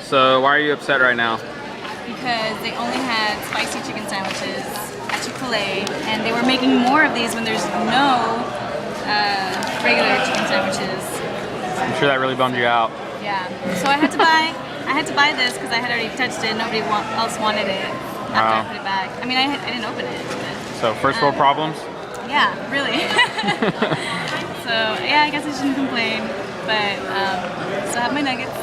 So why are you upset right now? Because they only had spicy chicken sandwiches at Chick-fil-A, and they were making more of these when there's no regular chicken sandwiches. I'm sure that really bummed you out. Yeah. So I had to buy this because I had already touched it. Nobody else wanted it after I put it back. I mean, I didn't open it. But, so first world problems? Yeah, really. So yeah, I guess I shouldn't complain. But still have my nuggets.